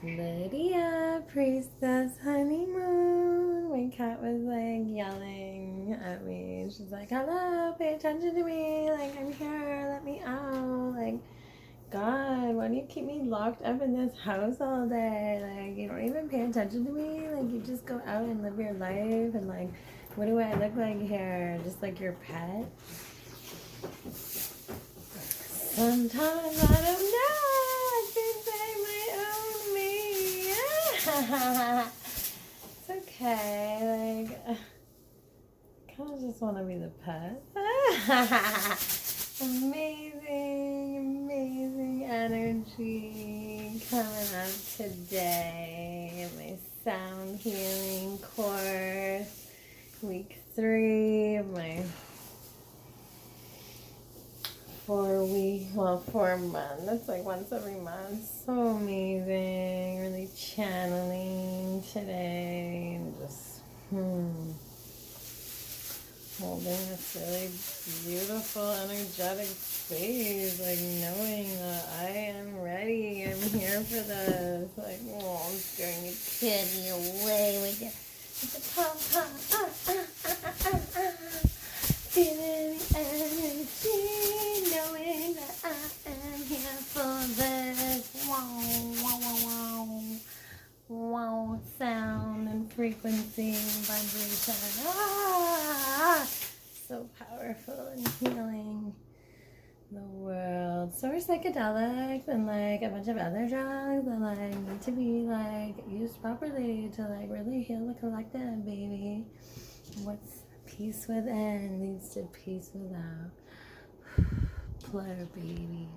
Lydia, priestess, honeymoon. My cat was like yelling at me. She's like, hello, pay attention to me. Like, I'm here, let me out. Like, God, why do you keep me locked up in this house all day? Like, you don't even pay attention to me. Like, you just go out and live your life. And like, what do I look like here? Just like your pet? Sometimes I don't know. I think I'm my own me. It's okay. Like, I kind of just want to be the pet. Amazing, amazing energy coming up today. My sound healing course, week 3 of my 4 months. It's like once every month. So amazing. Really channeling today and just holding this really beautiful, energetic space, like knowing that I am ready, I'm here for this. Like, oh, I'm scaring you kitty away with the pom-pom. Feeling the energy, knowing that I am here for this. Wow, wow, wow, wow. Wow, sound and frequency and vibration. So powerful and healing the world. So are psychedelics and like a bunch of other drugs that like need to be like used properly to like really heal the collective, baby. What's peace within leads to peace without. PLUR, baby.